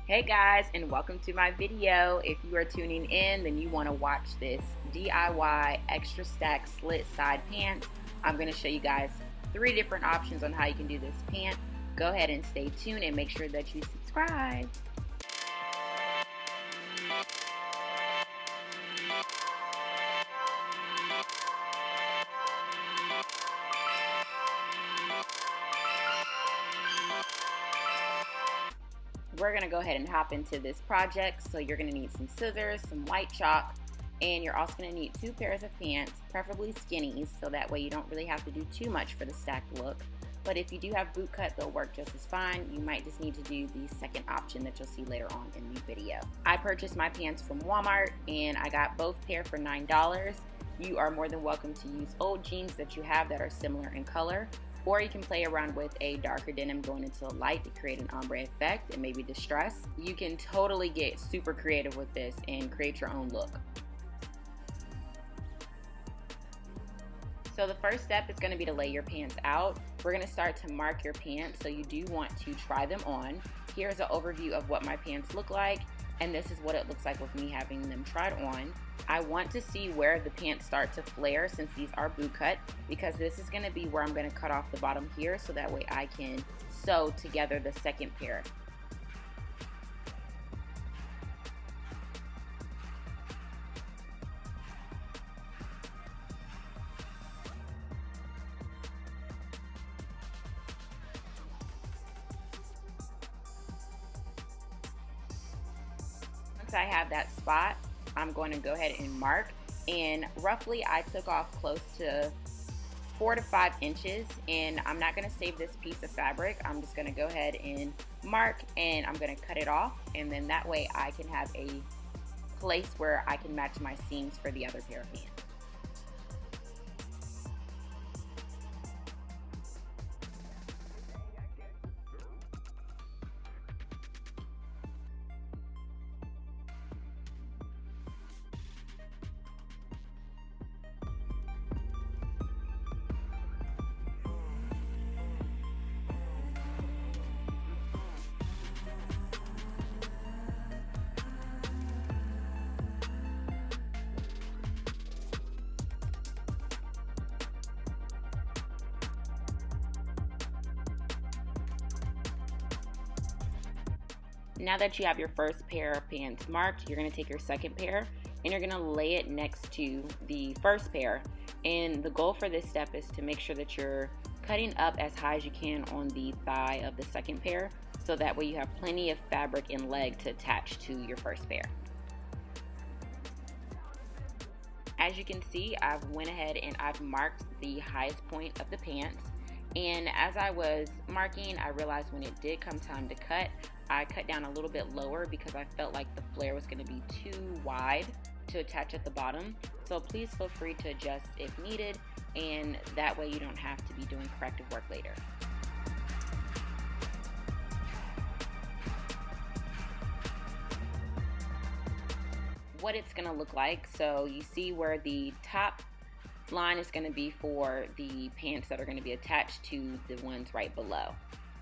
Hey guys, and welcome to my video. If you are tuning in, then you want to watch this DIY extra stack slit side pants. I'm going to show you guys 3 different options on how you can do this pant. Go ahead and stay tuned and make sure that you subscribe. We're going to go ahead and hop into this project. So you're going to need some scissors, some white chalk, and you're also going to need 2 pairs of pants, preferably skinnies, so that way you don't really have to do too much for the stacked look. But if you do have boot cut, they'll work just as fine. You might just need to do the second option that you'll see later on in the video. I purchased my pants from Walmart and I got both pair for $9. You are more than welcome to use old jeans that you have that are similar in color. Or you can play around with a darker denim going into a light to create an ombre effect and maybe distress. You can totally get super creative with this and create your own look. So the first step is going to be to lay your pants out. We're going to start to mark your pants, so you do want to try them on. Here's an overview of what my pants look like, and this is what it looks like with me having them tried on. I want to see where the pants start to flare since these are boot cut, because this is going to be where I'm going to cut off the bottom here so that way I can sew together the second pair. Once I have that spot, I'm going to go ahead and mark, and roughly I took off close to 4 to 5 inches, and I'm not going to save this piece of fabric. I'm just going to go ahead and mark, and I'm going to cut it off, and then that way I can have a place where I can match my seams for the other pair of pants. Now that you have your first pair of pants marked, you're going to take your second pair and you're going to lay it next to the first pair. And the goal for this step is to make sure that you're cutting up as high as you can on the thigh of the second pair, so that way you have plenty of fabric and leg to attach to your first pair. As you can see, I've went ahead and I've marked the highest point of the pants. And as I was marking, I realized when it did come time to cut, I cut down a little bit lower because I felt like the flare was going to be too wide to attach at the bottom. So please feel free to adjust if needed, and that way you don't have to be doing corrective work later. What it's going to look like, so you see where the top line is going to be for the pants that are going to be attached to the ones right below.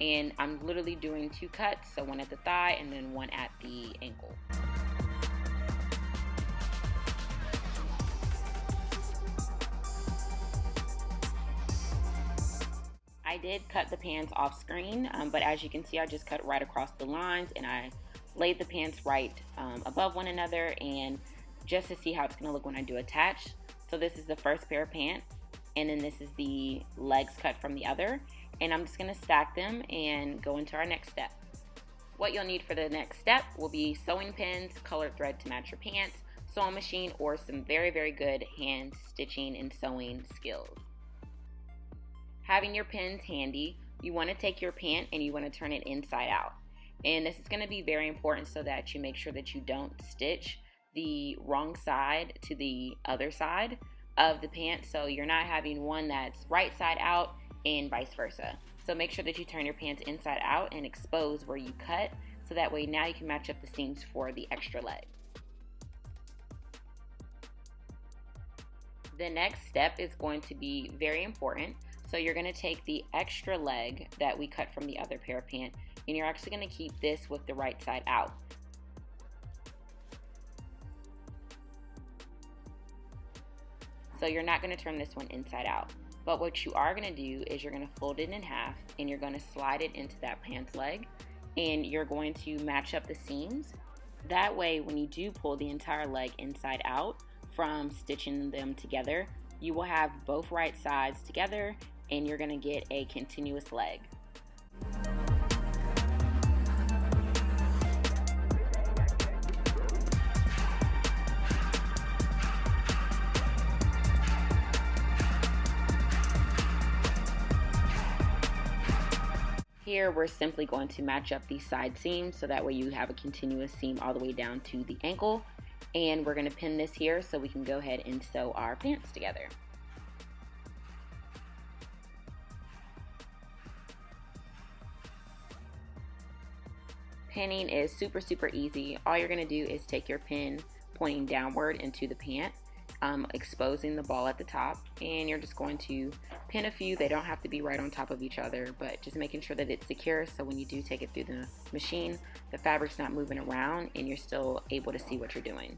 And I'm literally doing 2 cuts, so one at the thigh and then one at the ankle. I did cut the pants off screen, but as you can see, I just cut right across the lines and I laid the pants right above one another, and just to see how it's going to look when I do attach. So this is the first pair of pants, and then this is the legs cut from the other. And I'm just going to stack them and go into our next step. What you'll need for the next step will be sewing pins, colored thread to match your pants, sewing machine, or some very, very good hand stitching and sewing skills. Having your pins handy, you want to take your pant and you want to turn it inside out. And this is going to be very important so that you make sure that you don't stitch the wrong side to the other side of the pant. So you're not having one that's right side out and vice versa. So make sure that you turn your pants inside out and expose where you cut, so that way now you can match up the seams for the extra leg. The next step is going to be very important. So you're going to take the extra leg that we cut from the other pair of pants and you're actually going to keep this with the right side out. So you're not going to turn this one inside out. But what you are going to do is you're going to fold it in half, and you're going to slide it into that pants leg, and you're going to match up the seams. That way, when you do pull the entire leg inside out from stitching them together, you will have both right sides together, and you're going to get a continuous leg. Here we're simply going to match up these side seams so that way you have a continuous seam all the way down to the ankle, and we're going to pin this here so we can go ahead and sew our pants together. Pinning is super easy. All you're going to do is take your pin pointing downward into the pant, exposing the ball at the top, and you're just going to pin a few. They don't have to be right on top of each other, but just making sure that it's secure so when you do take it through the machine, the fabric's not moving around and you're still able to see what you're doing.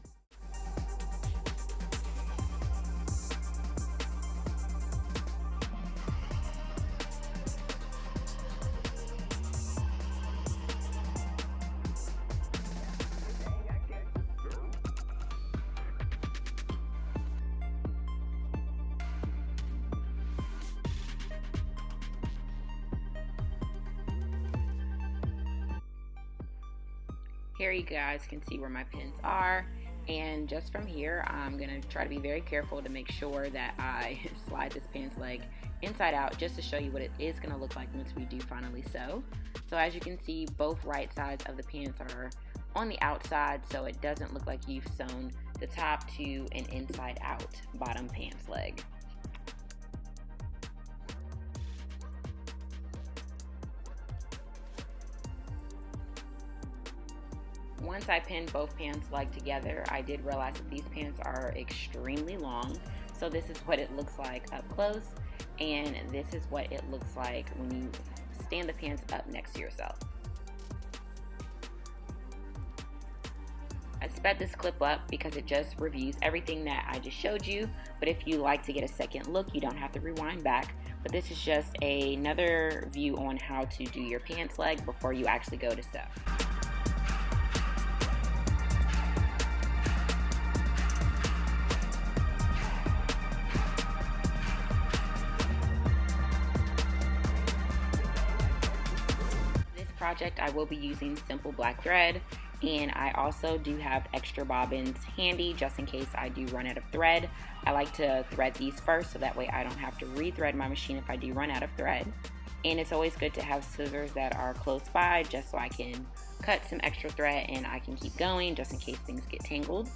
Here you guys can see where my pins are, and just from here I'm going to try to be very careful to make sure that I slide this pants leg inside out just to show you what it is going to look like once we do finally sew. So as you can see, both right sides of the pants are on the outside, so it doesn't look like you've sewn the top to an inside out bottom pants leg. Once I pinned both pants leg together, I did realize that these pants are extremely long. So this is what it looks like up close, and this is what it looks like when you stand the pants up next to yourself. I sped this clip up because it just reviews everything that I just showed you, but if you like to get a second look, you don't have to rewind back. But this is just another view on how to do your pants leg before you actually go to sew. Project I will be using simple black thread, and I also do have extra bobbins handy just in case I do run out of thread. I like to thread these first so that way I don't have to re-thread my machine if I do run out of thread. And it's always good to have scissors that are close by just so I can cut some extra thread and I can keep going just in case things get tangled.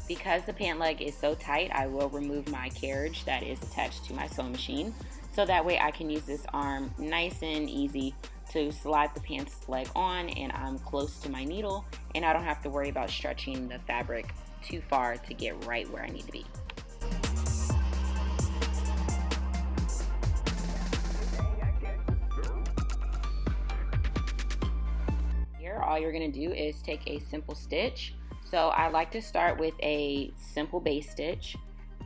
Because the pant leg is so tight, I will remove my carriage that is attached to my sewing machine, so that way I can use this arm nice and easy to slide the pants leg on, and I'm close to my needle and I don't have to worry about stretching the fabric too far to get right where I need to be. Here, all you're going to do is take a simple stitch. So I like to start with a simple base stitch.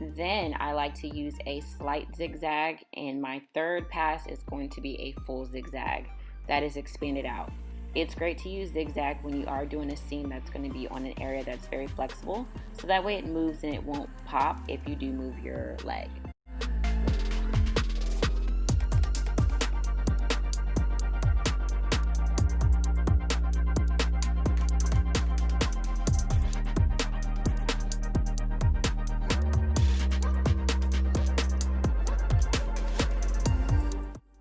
Then I like to use a slight zigzag, and my third pass is going to be a full zigzag that is expanded out. It's great to use zigzag when you are doing a seam that's going to be on an area that's very flexible, so that way it moves and it won't pop if you do move your leg.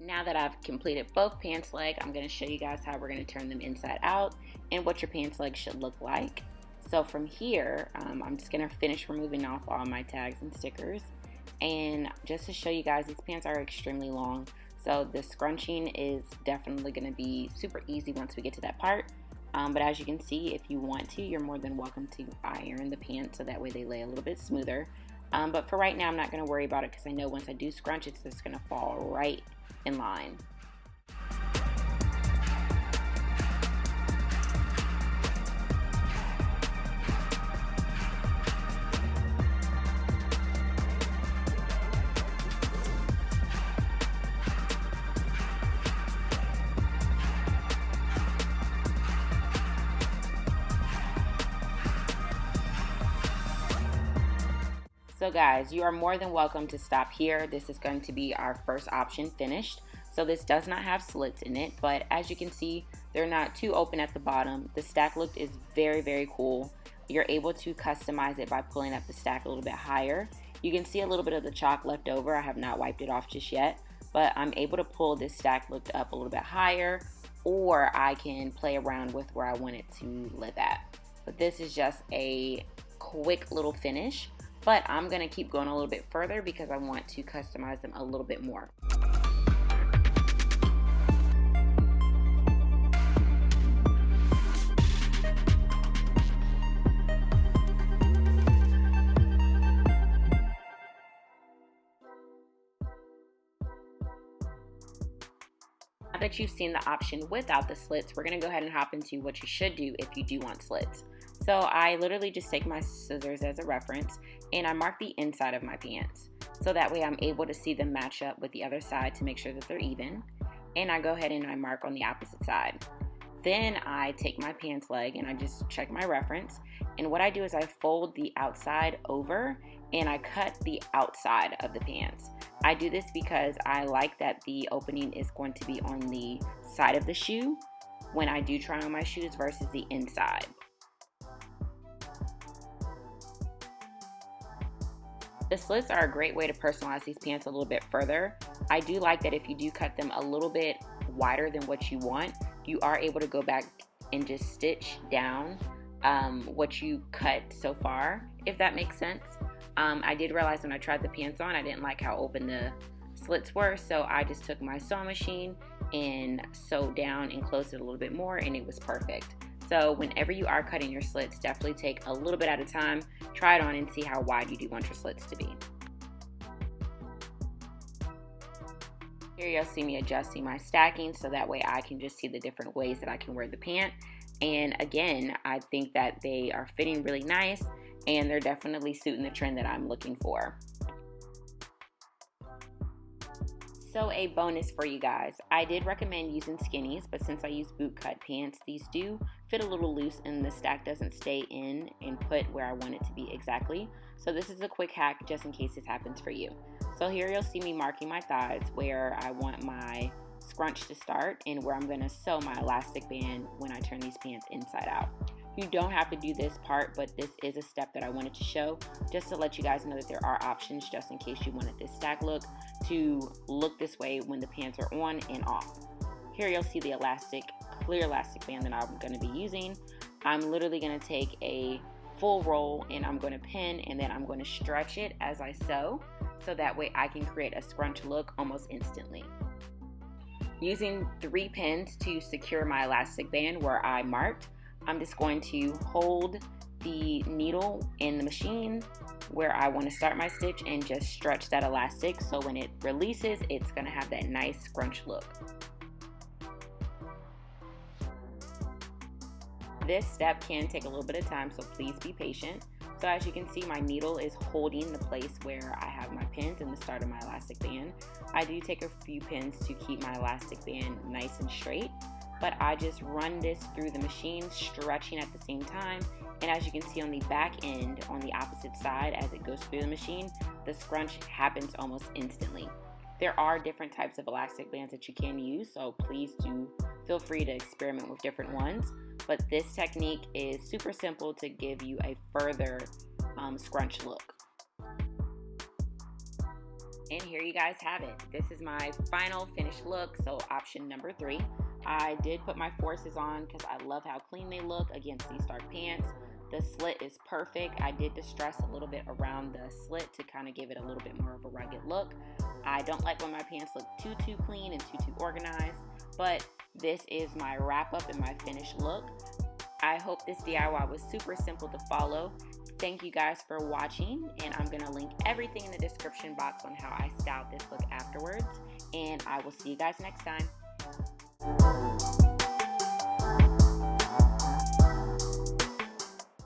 Now that I've completed both pants leg, I'm going to show you guys how we're going to turn them inside out and what your pants leg should look like. So from here, I'm just going to finish removing off all my tags and stickers. And just to show you guys, these pants are extremely long. So the scrunching is definitely going to be super easy once we get to that part. But as you can see, if you want to, you're more than welcome to iron the pants so that way they lay a little bit smoother. But for right now, I'm not going to worry about it because I know once I do scrunch, it's just going to fall right in line. So guys, you are more than welcome to stop here. This is going to be our first option finished. So this does not have slits in it, but as you can see, they're not too open at the bottom. The stack look is very, very cool. You're able to customize it by pulling up the stack a little bit higher. You can see a little bit of the chalk left over. I have not wiped it off just yet, but I'm able to pull this stack look up a little bit higher, or I can play around with where I want it to live at. But this is just a quick little finish, but I'm gonna keep going a little bit further because I want to customize them a little bit more. Now that you've seen the option without the slits, we're gonna go ahead and hop into what you should do if you do want slits. So I literally just take my scissors as a reference and I mark the inside of my pants. So that way I'm able to see them match up with the other side to make sure that they're even. And I go ahead and I mark on the opposite side. Then I take my pants leg and I just check my reference. And what I do is I fold the outside over and I cut the outside of the pants. I do this because I like that the opening is going to be on the side of the shoe when I do try on my shoes versus the inside. The slits are a great way to personalize these pants a little bit further. I do like that if you do cut them a little bit wider than what you want, you are able to go back and just stitch down what you cut so far, if that makes sense. I did realize when I tried the pants on, I didn't like how open the slits were, so I just took my sewing machine and sewed down and closed it a little bit more, and it was perfect. So whenever you are cutting your slits, definitely take a little bit at a time, try it on and see how wide you do want your slits to be. Here you'll see me adjusting my stacking so that way I can just see the different ways that I can wear the pant. And again, I think that they are fitting really nice and they're definitely suiting the trend that I'm looking for. So a bonus for you guys, I did recommend using Skinnies, but since I use boot cut pants, these do fit a little loose and the stack doesn't stay in and put where I want it to be exactly. So this is a quick hack just in case this happens for you. So here you'll see me marking my thighs where I want my scrunch to start and where I'm going to sew my elastic band when I turn these pants inside out. You don't have to do this part, but this is a step that I wanted to show just to let you guys know that there are options just in case you wanted this stack look to look this way when the pants are on and off. Here you'll see the elastic, clear elastic band that I'm going to be using. I'm literally going to take a full roll and I'm going to pin and then I'm going to stretch it as I sew so that way I can create a scrunch look almost instantly. Using 3 pins to secure my elastic band where I marked, I'm just going to hold the needle in the machine where I want to start my stitch and just stretch that elastic so when it releases, it's going to have that nice scrunch look. This step can take a little bit of time, so please be patient. So as you can see, my needle is holding the place where I have my pins and the start of my elastic band. I do take a few pins to keep my elastic band nice and straight, but I just run this through the machine, stretching at the same time. And as you can see on the back end, on the opposite side, as it goes through the machine, the scrunch happens almost instantly. There are different types of elastic bands that you can use, so please do feel free to experiment with different ones. But this technique is super simple to give you a further scrunch look. And here you guys have it. This is my final finished look, so option number 3. I did put my forces on because I love how clean they look against these dark pants. The slit is perfect. I did distress a little bit around the slit to kind of give it a little bit more of a rugged look. I don't like when my pants look too clean and too organized, but this is my wrap up and my finished look. I hope this DIY was super simple to follow. Thank you guys for watching, and I'm going to link everything in the description box on how I styled this look afterwards, and I will see you guys next time.